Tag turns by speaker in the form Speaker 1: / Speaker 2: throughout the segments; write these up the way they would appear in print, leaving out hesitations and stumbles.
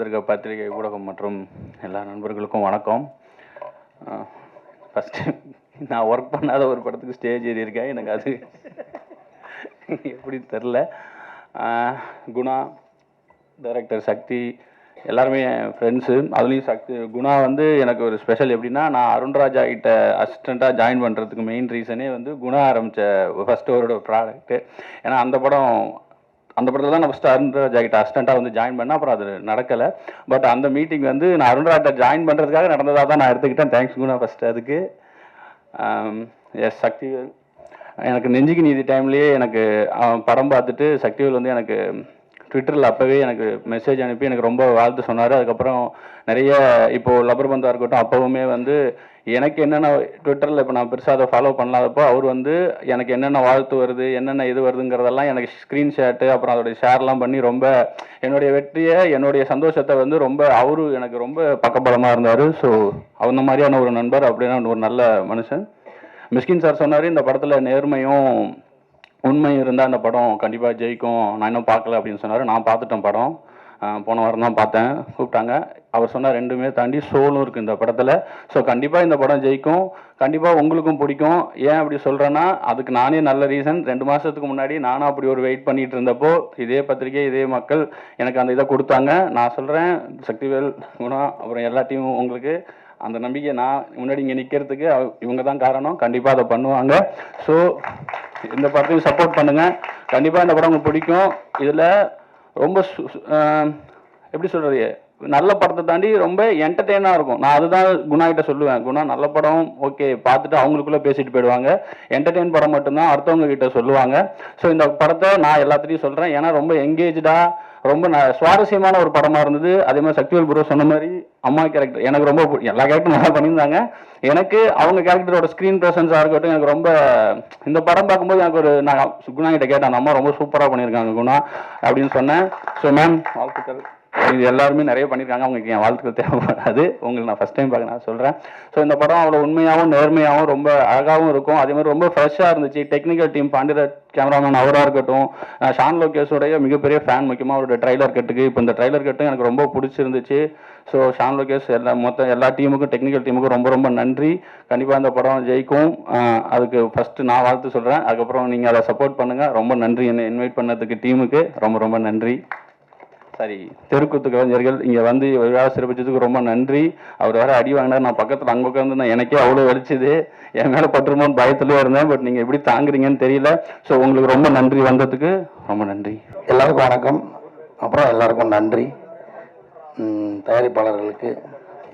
Speaker 1: வந்திருக்க பத்திரிகை ஊடகம் மற்றும் எல்லா நண்பர்களுக்கும் வணக்கம். ஃபஸ்ட்டு நான் ஒர்க் பண்ணாத ஒரு படத்துக்கு ஸ்டேஜ் ஏறி இருக்கேன். எனக்கு அது எப்படி தெரில. குணா, டைரக்டர் சக்தி எல்லாருமே என் ஃப்ரெண்ட்ஸு. அதுலேயும் குணா வந்து எனக்கு ஒரு ஸ்பெஷல். எப்படின்னா, நான் அருண்ராஜா கிட்ட அசிஸ்டண்ட்டாக ஜாயின் பண்ணுறதுக்கு மெயின் ரீசனே வந்து குணா ஆரம்பித்த ஃபஸ்ட்டு அவரோட ப்ராடக்ட்டு. ஏன்னா அந்த படத்தில் தான் நான் ஃபஸ்ட்டு அருண்ராஜா கிட்ட அசிஸ்டண்ட்டாக வந்து ஜாயின் பண்ணேன். அப்புறம் அது நடக்கலை. பட் அந்த மீட்டிங் வந்து நான் அருண்ராஜா ஜாயின் பண்ணுறதுக்காக நடந்ததாக தான் நான் எடுத்துக்கிட்டேன். தேங்க்ஸ் குணா ஃபஸ்ட்டு அதுக்கு. எஸ் சக்திவேல் எனக்கு நெஞ்சுக்கு நீதி டைம்லேயே எனக்கு படம் பார்த்துட்டு சக்திவேல் வந்து எனக்கு ட்விட்டரில் அப்போவே எனக்கு மெசேஜ் அனுப்பி எனக்கு ரொம்ப வாழ்த்து சொன்னார். அதுக்கப்புறம் நிறைய இப்போது லப்பர் பந்தாக இருக்கட்டும், அப்போவுமே வந்து எனக்கு என்னென்ன ட்விட்டரில் இப்போ நான் பெருசாக அதை ஃபாலோ பண்ணாதப்போ அவர் வந்து எனக்கு என்னென்ன வாழ்த்து வருது, என்னென்ன இது வருதுங்கிறதெல்லாம் எனக்கு ஸ்க்ரீன்ஷாட்டு அப்புறம் அதோடைய ஷேர்லாம் பண்ணி ரொம்ப என்னுடைய வெற்றியை, என்னுடைய சந்தோஷத்தை வந்து ரொம்ப அவரு எனக்கு ரொம்ப பக்கபலமாக இருந்தார். ஸோ அந்த மாதிரியான ஒரு நண்பர், அப்படின்னா ஒரு நல்ல மனுஷன். மிஸ்கின் சார் சொன்னார், இந்த படத்தில் நேர்மையும் உண்மை இருந்தால் அந்த படம் கண்டிப்பாக ஜெயிக்கும், நான் இன்னும் பார்க்கல அப்படின்னு சொன்னார். நான் பார்த்துட்டேன் படம், போன வாரம் தான் பார்த்தேன், கூப்பிட்டாங்க. அவர் சொன்னால் ரெண்டுமே தாண்டி சோலும் இருக்குது இந்த படத்தில். ஸோ கண்டிப்பாக இந்த படம் ஜெயிக்கும், கண்டிப்பாக உங்களுக்கும் பிடிக்கும். ஏன் அப்படி சொல்கிறேன்னா, அதுக்கு நானே நல்ல ரீசன். 2 மாதத்துக்கு முன்னாடி நானும் அப்படி ஒரு வெயிட் பண்ணிகிட்டு இருந்தப்போ இதே பத்திரிகை இதே மக்கள் எனக்கு அந்த இதை கொடுத்தாங்க. நான் சொல்கிறேன், சக்திவேல், குணா, அப்புறம் எல்லா டீமும் உங்களுக்கு அந்த நம்பிக்கை, நான் முன்னாடி இங்கே நிற்கிறதுக்கு இவங்க தான் காரணம். கண்டிப்பாக அதை பண்ணுவாங்க. ஸோ இந்த படத்தையும் சப்போர்ட் பண்ணுங்கள். கண்டிப்பாக இந்த படம் உங்களுக்கு பிடிக்கும். இதில் ரொம்ப எப்படி சொல்கிறது, நல்ல படத்தை தாண்டி ரொம்ப என்டர்டெயினாக இருக்கும். நான் அதுதான் குணா கிட்ட சொல்லுவேன். குணா நல்ல படம் ஓகே, பார்த்துட்டு அவங்களுக்குள்ளே பேசிட்டு போயிடுவாங்க. என்டர்டெயின் படம் மட்டும்தான் அடுத்தவங்க கிட்ட சொல்லுவாங்க. ஸோ இந்த படத்தை நான் எல்லாத்துலேயும் சொல்கிறேன். ஏன்னா ரொம்ப எங்கேஜாக ரொம்ப சுவாரஸ்யமான ஒரு படமாக இருந்தது. அதே மாதிரி சக்திவேல் ப்ரோ சொன்ன மாதிரி அம்மா கேரக்டர் எனக்கு ரொம்ப எல்லா கேரக்டரும் நல்லா பண்ணியிருந்தாங்க. எனக்கு அவங்க கேரக்டரோட ஸ்க்ரீன் ப்ரெசன்ஸாக இருக்கட்டும் எனக்கு ரொம்ப, இந்த படம் பார்க்கும்போது எனக்கு ஒரு, நான் குணா கிட்ட கேட்டேன், அந்த அம்மா ரொம்ப சூப்பராக பண்ணியிருக்காங்க குணா அப்படின்னு சொன்னேன். ஸோ மேம் வாழ்த்துக்கள். இது எல்லாருமே நிறைய பண்ணியிருக்காங்க, அவங்களுக்கு என் வாழ்த்துக்கள் தேவைப்படாது. உங்களுக்கு நான் ஃபஸ்ட் டைம் பார்க்க நான் சொல்கிறேன். ஸோ இந்த படம் அவ்வளோ உண்மையாகவும் நேர்மையாகவும் ரொம்ப அழகாகவும் இருக்கும். அதே மாதிரி ரொம்ப ஃப்ரெஷ்ஷாக இருந்துச்சு. டெக்னிக்கல் டீம் பாண்டியராஜ் கேமராமேன் அவராக இருக்கட்டும், ஷான் லோகேஷோடைய மிகப்பெரிய ஃபேன், முக்கியமாக அவருடைய ட்ரைலர் கட்டுக்கு. இப்போ இந்த ட்ரைலர் கட்டும் எனக்கு ரொம்ப பிடிச்சிருந்துச்சு. ஸோ ஷான் லோகேஷ் எல்லா டீமுக்கும், டெக்னிக்கல் டீமுக்கும் ரொம்ப ரொம்ப நன்றி. கண்டிப்பாக இந்த படம் ஜெயிக்கும். அதுக்கு ஃபஸ்ட்டு நான் வாழ்த்து சொல்கிறேன். அதுக்கப்புறம் நீங்கள் அதை சப்போர்ட் பண்ணுங்கள். ரொம்ப நன்றி என்னை இன்வைட் பண்ணதுக்கு டீமுக்கு ரொம்ப ரொம்ப நன்றி. சரி, தெருக்கூத்து கலைஞர்கள் இங்கே வந்து விழா சிறப்பிச்சதுக்கு ரொம்ப நன்றி. அவர் வேறு அடி வாங்கினார், நான் பக்கத்தில் அங்கே உட்காந்துருந்தேன். எனக்கே அவ்வளோ வலிச்சுது, என் மேலே பட்டுருமோன்னு பயத்துலேயே இருந்தேன். பட் நீங்கள் எப்படி தாங்குறீங்கன்னு தெரியல. ஸோ உங்களுக்கு ரொம்ப நன்றி, வந்ததுக்கு ரொம்ப நன்றி.
Speaker 2: எல்லாருக்கும் வணக்கம். அப்புறம் எல்லாருக்கும் நன்றி. தயாரிப்பாளர்களுக்கு,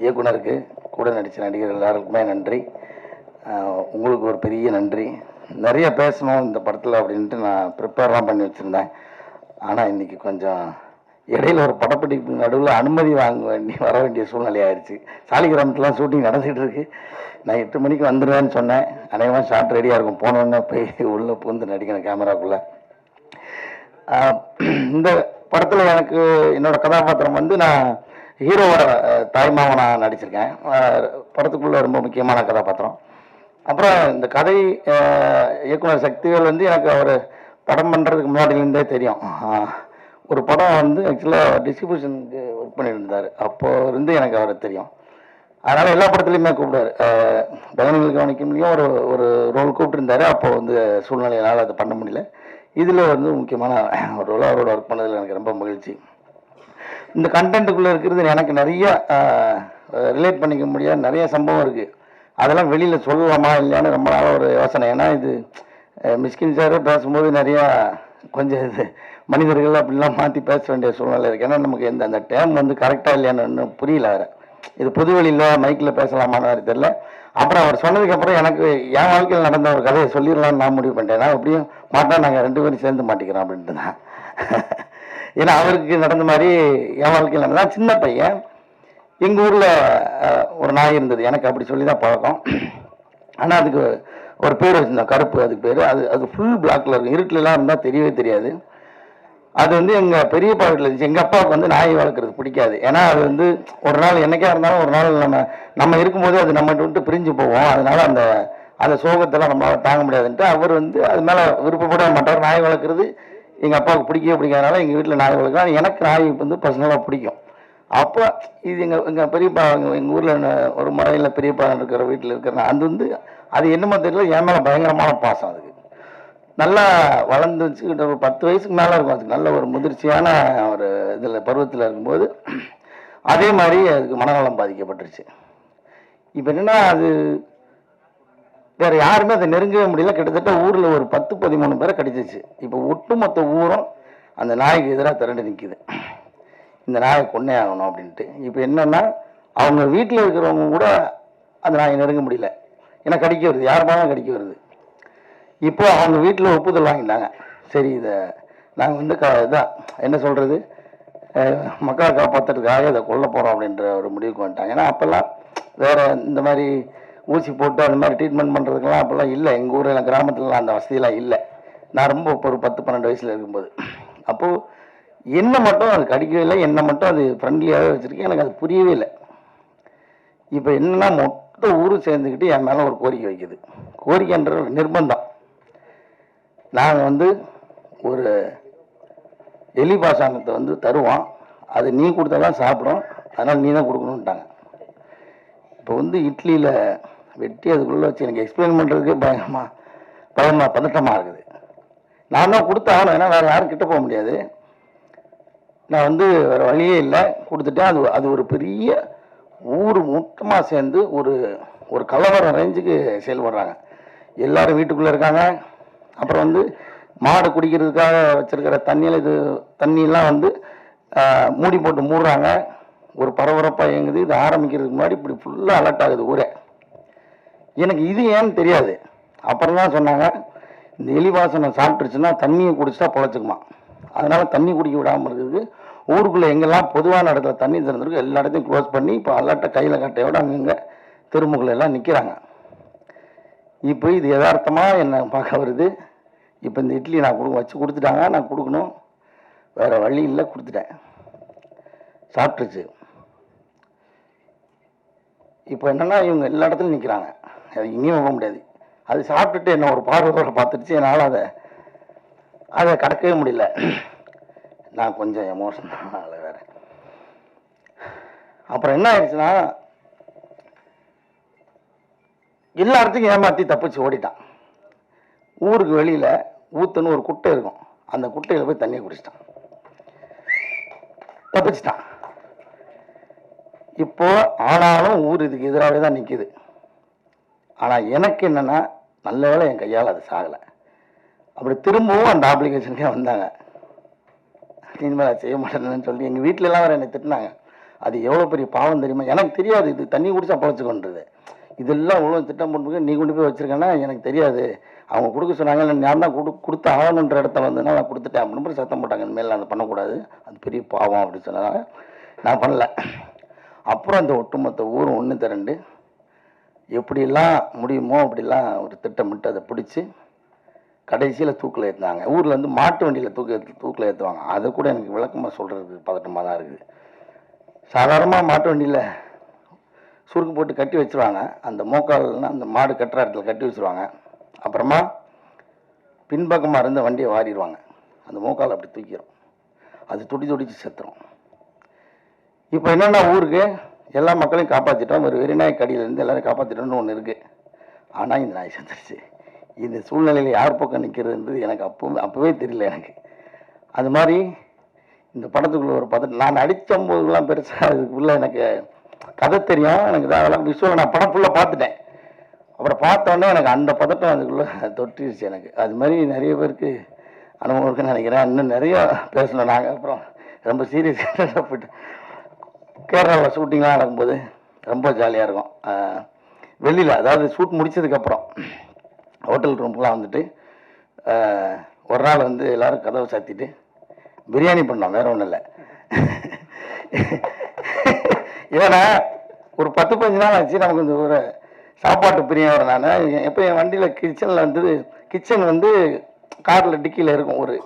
Speaker 2: இயக்குனருக்கு, கூட நடித்த நடிகர் எல்லாருக்குமே நன்றி. உங்களுக்கு ஒரு பெரிய நன்றி. நிறைய பேசணும் இந்த படத்தில் அப்படின்ட்டு நான் ப்ரிப்பேர்லாம் பண்ணி வச்சுருந்தேன். ஆனால் இன்றைக்கி கொஞ்சம் இடையில ஒரு படப்பிடிப்பு நடுவில் அனுமதி வர வேண்டிய சூழ்நிலை ஆயிடுச்சு. சாலிகிராமத்துலாம் ஷூட்டிங் நடந்துகிட்டு இருக்கு. நான் 8 மணிக்கு வந்துடுவேன்னு சொன்னேன். அநேகமாக ஷார்ட் ரெடியாக இருக்கும். போனோன்னே போய் உள்ளே பூந்து நடிக்கணும் கேமராக்குள்ளே. இந்த படத்தில் எனக்கு என்னோடய கதாபாத்திரம் வந்து நான் ஹீரோவோட தாய்மாவனாக நடிச்சிருக்கேன். படத்துக்குள்ளே ரொம்ப முக்கியமான கதாபாத்திரம். அப்புறம் இந்த கதை இயக்குனர் சக்திவேல் வந்து எனக்கு அவர் படம் பண்ணுறதுக்கு முன்னாடிலேருந்தே தெரியும். ஒரு படம் வந்து ஆக்சுவலாக டிஸ்ட்ரிபியூஷனுக்கு ஒர்க் பண்ணிட்டு இருந்தார். அப்போ இருந்து எனக்கு அவரை தெரியும். அதனால் எல்லா படத்துலையுமே கூப்பிடுவார். பயணிகள் கவனிக்கலையும் ஒரு ரோல் கூப்பிட்டுருந்தாரு. அப்போ வந்து சூழ்நிலையினால் அதை பண்ண முடியல. இதில் வந்து முக்கியமான ஒரு ரோல் அவரோட ஒர்க் பண்ணதில் எனக்கு ரொம்ப மகிழ்ச்சி. இந்த கண்டென்ட்டுக்குள்ளே இருக்கிறது எனக்கு நிறைய ரிலேட் பண்ணிக்க முடியாத நிறைய சம்பவம் இருக்குது. அதெல்லாம் வெளியில் சொல்லலாமா இல்லையான்னு ரொம்ப நாளாக ஒரு யோசனை. ஏன்னா இது மிஸ்கின் சார் பேசும்போது நிறையா கொஞ்சம் இது மனிதர்கள் அப்படிலாம் மாற்றி பேச வேண்டிய சூழ்நிலை இருக்குது. ஏன்னா நமக்கு அந்த டைம் வந்து கரெக்டாக இல்லையான்னு இன்னும் புரியல. வேறு இது பொதுவெளியில் மைக்கில் பேசலாமான்னு வேறு தெரியல. அப்புறம் அவர் சொன்னதுக்கப்புறம் எனக்கு என் வாழ்க்கையில் நடந்த ஒரு கதையை சொல்லிடலான்னு நான் முடிவு பண்ணிட்டேன். நான் எப்படியும் மாட்டா நாங்கள் 2 பேரும் சேர்ந்து மாட்டிக்கிறோம் அப்படின்ட்டு தான். ஏன்னா அவருக்கு நடந்த மாதிரி என் வாழ்க்கையில் நடந்தால் சின்ன பையன். எங்கள் ஊரில் ஒரு நாய் இருந்தது, எனக்கு அப்படி சொல்லி தான் பழக்கம். ஆனால் அதுக்கு ஒரு பேர் வச்சுருந்தோம், கருப்பு. அதுக்கு பேர் அது ஃபுல் பிளாக்கில் இருக்கும். இருட்டிலலாம் இருந்தால் தெரியவே தெரியாது. அது வந்து எங்கள் பெரியப்பா வீட்டில் இருந்துச்சு. எங்கள் அப்பாவுக்கு வந்து நாய் வளர்க்குறது பிடிக்காது. ஏன்னா அது வந்து ஒரு நாள் என்றைக்கா இருந்தாலும் ஒரு நாள் நம்ம இருக்கும்போது அது நம்ம விட்டு பிரிஞ்சு போவோம். அதனால் அந்த சோகத்தெல்லாம் நம்மளால் தாங்க முடியாதுன்ட்டு அவர் வந்து அது மேலே விருப்பப்பட மாட்டார். நாய் வளர்க்குறது எங்கள் அப்பாவுக்கு பிடிக்கவே பிடிக்காதனால எங்கள் வீட்டில் நாய் வளர்க்கலாம். எனக்கு நாய் வந்து பர்சனலாக பிடிக்கும். அப்போ இது எங்கள் பெரியப்பா எங்கள் ஊரில் ஒரு முறையில் பெரியப்பா இருக்கிற வீட்டில் இருக்கிற அது வந்து அது என்னமோ தெரியல, என் மேலே பயங்கரமான பாசம். அதுக்கு நல்லா வளர்ந்துச்சு, ஒரு 10 வயசுக்கு மேலே இருக்கும். அதுக்கு நல்ல ஒரு முதிர்ச்சியான ஒரு இதில் பருவத்தில் இருக்கும்போது அதே மாதிரி அதுக்கு மனநலம் பாதிக்கப்பட்டுருச்சு. இப்போ என்னென்னா அது வேறு யாருமே அதை நெருங்கவே முடியல. கிட்டத்தட்ட ஊரில் ஒரு 10-13 பேரை கடிச்சிச்சு. இப்போ ஒட்டுமொத்த ஊரும் அந்த நாய்க்கு எதிராக திரண்டு நிற்கிது, இந்த நாயை கொன்னே ஆகணும் அப்படின்ட்டு. இப்போ என்னென்னா அவங்க வீட்டில் இருக்கிறவங்க கூட அந்த நாயை நெருங்க முடியல, ஏன்னா கடிக்க வருது, யார் மேலும் கடிக்க வருது. இப்போ அவங்க வீட்டில் ஒப்புதல் வாங்கிட்டாங்க, சரி இதை நாங்கள் வந்து இதான் என்ன சொல்கிறது, மக்களை காப்பாற்றுறதுக்காக இதை கொல்ல போகிறோம் அப்படின்ற ஒரு முடிவுக்கு வந்துட்டாங்க. ஏன்னா அப்போல்லாம் வேறு இந்த மாதிரி ஊசி போட்டு அந்த மாதிரி ட்ரீட்மெண்ட் பண்ணுறதுக்கெல்லாம் அப்போல்லாம் இல்லை. எங்கள் ஊரில் கிராமத்துலலாம் அந்த வசதியெல்லாம் இல்லை. நான் ரொம்ப ஒரு 10-12 வயசில் இருக்கும்போது. அப்போது என்னை மட்டும் அது கடிக்கவே இல்லை, என்னை மட்டும் அது ஃப்ரெண்ட்லியாகவே வச்சுருக்கேன். எனக்கு அது புரியவே இல்லை. இப்போ என்னென்னா மொத்த ஊரும் சேர்ந்துக்கிட்டு என் மேலே ஒரு கோரிக்கை வைக்குது. கோரிக்கைன்ற ஒரு நிர்பந்தம். நாங்கள் வந்து ஒரு எலி பாசாங்கத்தை வந்து தருவோம், அது நீ கொடுத்தா தான் சாப்பிடும், அதனால் நீ தான் கொடுக்கணுன்ட்டாங்க. இப்போ வந்து இட்லியில் வெட்டி அதுக்குள்ளே வச்சு எனக்கு எக்ஸ்பிளைன் பண்ணுறதுக்கு பதட்டமாக இருக்குது. நான் தான் கொடுத்தாகணும், ஏன்னா வேறு யாரும் கிட்ட போக முடியாது. நான் வந்து வேறு வழியே இல்லை, கொடுத்துட்டேன். அது ஒரு பெரிய ஊர் மொத்தமாக சேர்ந்து ஒரு கலவரம் ரேஞ்சுக்கு செயல்படுறாங்க. எல்லோரும் வீட்டுக்குள்ளே இருக்காங்க. அப்புறம் வந்து மாடு குடிக்கிறதுக்காக வச்சுருக்கிற தண்ணியெல்லாம் வந்து மூடி போட்டு மூடுறாங்க. ஒரு பரபரப்பாக இயங்குது. இது ஆரம்பிக்கிறதுக்கு முன்னாடி இப்படி ஃபுல்லாக அலர்ட் ஆகுது ஊரே. எனக்கு இது ஏன்னு தெரியாது. அப்புறம் தான் சொன்னாங்க, இந்த எலி வாசனை சாப்பிட்டுருச்சுன்னா தண்ணியை குடிச்சிட்டா பொழைச்சிக்குமா, அதனால் தண்ணி குடிக்க விடாமல் இருக்குது. ஊருக்குள்ளே எங்கெல்லாம் பொதுவான இடத்துல தண்ணி திறந்துருக்கு எல்லா இடத்தையும் க்ளோஸ் பண்ணி இப்போ அலர்ட்டை கையில் கட்டையோடு அங்கங்கே தெருமுகளை எல்லாம் நிற்கிறாங்க. இப்போ இது யதார்த்தமாக என்னை பார்க்க வருது. இப்போ இந்த இட்லி நான் வச்சு கொடுத்துட்டாங்க, நான் கொடுக்கணும், வேறு வழி இல்லை, கொடுத்துட்டேன். சாப்பிட்டுருச்சு. இப்போ என்னென்னா இவங்க எல்லா இடத்துலையும் நிற்கிறாங்க, அது இங்கேயும் போக முடியாது. அது சாப்பிட்டுட்டு என்ன ஒரு பார்வையோட பார்த்துருச்சு, என்னால் அதை கடக்கவே முடியல. நான் கொஞ்சம் எமோஷனல் வேறு. அப்புறம் என்ன ஆயிடுச்சுன்னா எல்லா இடத்துக்கும் ஏமாற்றி தப்பிச்சு ஓடிட்டான். ஊருக்கு வெளியில் ஊத்துன்னு ஒரு குட்டை இருக்கும், அந்த குட்டையில் போய் தண்ணியை குடிச்சிட்டான், தப்பிச்சிட்டான். இப்போ ஆனாலும் ஊர் இதுக்கு எதிராகவே தான் நிற்கிது. ஆனால் எனக்கு என்னென்னா நல்ல வேளை என் கையால் அது சாகலை. அப்படி திரும்பவும் அந்த அப்ளிகேஷனுக்கே வந்தாங்க, இனிமேல் அதை செய்ய மாட்டேன்னு சொல்லி. எங்கள் வீட்டிலலாம் வேறு என்னை திட்டினாங்க. அது எவ்வளோ பெரிய பாவம் தெரியுமா, எனக்கு தெரியாது இது தண்ணி குடிச்சா பொழைச்சிக்கொன்றது. இதெல்லாம் இவ்வளோ திட்டம் பண்ணுறது, நீ கொண்டு போய் வச்சுருக்கேன்னா எனக்கு தெரியாது, அவங்க கொடுக்க சொன்னாங்க, நான் தான் கொடுத்து ஆகணுன்ற இடத்த வந்துன்னா நான் கொடுத்துட்டேன் அப்படின்னு சத்தம் போட்டாங்க. இனிமேல் அதை பண்ணக்கூடாது, அது பெரிய பாவம் அப்படின்னு சொன்னாங்க. நான் பண்ணல. அப்புறம் அந்த ஒட்டுமொத்த ஊரும் ஒன்று திரண்டு எப்படிலாம் முடியுமோ அப்படிலாம் ஒரு திட்டமிட்டு அதை பிடிச்சி கடைசியில் தூக்கில் ஏற்றினாங்க. ஊரில் வந்து மாட்டு வண்டியில் தூக்கில் ஏற்றுவாங்க. அதை கூட எனக்கு விளக்கமாக சொல்கிறதுக்கு பதட்டமாக தான் இருக்குது. சாதாரணமாக மாட்டு வண்டியில் சுருக்கு போட்டு கட்டி வச்சுருவாங்க, அந்த மோக்கால்னா அந்த மாடு கட்டுற இடத்துல கட்டி வச்சுருவாங்க. அப்புறமா பின்பக்கமாக இருந்து வண்டியை வாரிடுவாங்க, அந்த மோக்கால் அப்படி தூக்கிடும், அது துடிச்சு செத்துரும். இப்போ என்னென்னா ஊருக்கு எல்லா மக்களையும் காப்பாற்றிட்டோம், ஒரு வெறிநாய் கடியிலேருந்து எல்லோரும் காப்பாற்றிட்டோம்னு ஒன்று இருக்குது. ஆனால் இந்த நாய் செத்துருச்சு. இந்த சூழ்நிலையில் யார் பக்கம் நிற்கிறதுன்றது எனக்கு அப்போவே தெரியல எனக்கு. அது மாதிரி இந்த படத்துக்குள்ளே ஒரு பதட்டம். நான் நடித்த போதுலாம் பெருசாக அதுக்குள்ளே எனக்கு கதை தெரியும், எனக்கு தான் அதெல்லாம் விஷயம் நான் படம் ஃபுல்லாக பார்த்துட்டேன். அப்புறம் பார்த்தோன்னே எனக்கு அந்த பதட்டம் அதுக்குள்ளே தொட்டிருச்சு எனக்கு. அது மாதிரி நிறைய பேருக்கு அனுபவம் இருக்குன்னு நினைக்கிறேன். இன்னும் நிறையா பேசணும் நாங்கள். அப்புறம் ரொம்ப சீரியஸாக போய்ட்டு கேரளாவில் ஷூட்டிங்லாம் நடக்கும்போது ரொம்ப ஜாலியாக இருக்கும். வெளியில் அதாவது ஷூட் முடித்ததுக்கப்புறம் ஹோட்டல் ரூம்லாம் வந்துட்டு ஒரு நாள் வந்து எல்லோரும் கதவை சாத்திட்டு பிரியாணி பண்ணோம், வேறு ஒன்றும் இல்லை. ஏன்னா ஒரு 10-15 நாள் ஆச்சு நமக்கு இந்த ஒரு சாப்பாட்டு பிரியம். நான் எப்போ என் வண்டியில் கிச்சன் வந்து காரில் டிக்கியில் இருக்கும், ஒரு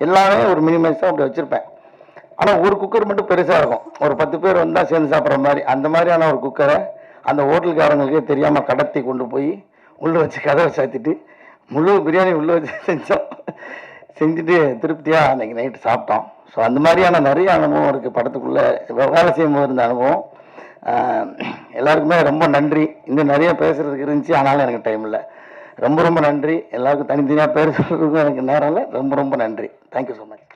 Speaker 2: எல்லாமே ஒரு மினிமைஸாக அப்படி வச்சுருப்பேன். ஆனால் ஒரு குக்கர் மட்டும் பெருசாக இருக்கும், ஒரு 10 பேர் வந்தால் சேர்ந்து சாப்பிட்ற மாதிரி. அந்த மாதிரியான ஒரு குக்கரை அந்த ஹோட்டலுக்காரங்களுக்கே தெரியாமல் கடத்தி கொண்டு போய் உள்ளே வச்சு கதவை சாத்திட்டு முழு பிரியாணி உள்ளே வச்சு செஞ்சுட்டு திருப்தியாக அன்றைக்கி நைட்டு சாப்பிட்டோம். ஸோ அந்த மாதிரியான நிறைய அனுபவம் இருக்குது படத்துக்குள்ளே வேலை செய்யும்போது இருந்த அனுபவம். எல்லாருக்குமே ரொம்ப நன்றி. இன்னும் நிறைய பேசுகிறதுக்கு இருந்துச்சு, ஆனாலும் எனக்கு டைம் இல்லை. ரொம்ப ரொம்ப நன்றி. எல்லாருக்கும் தனித்தனியாக பேர் சொல்கிறதுக்கும் எனக்கு நேரம் இல்லை. ரொம்ப ரொம்ப நன்றி. Thank you so much.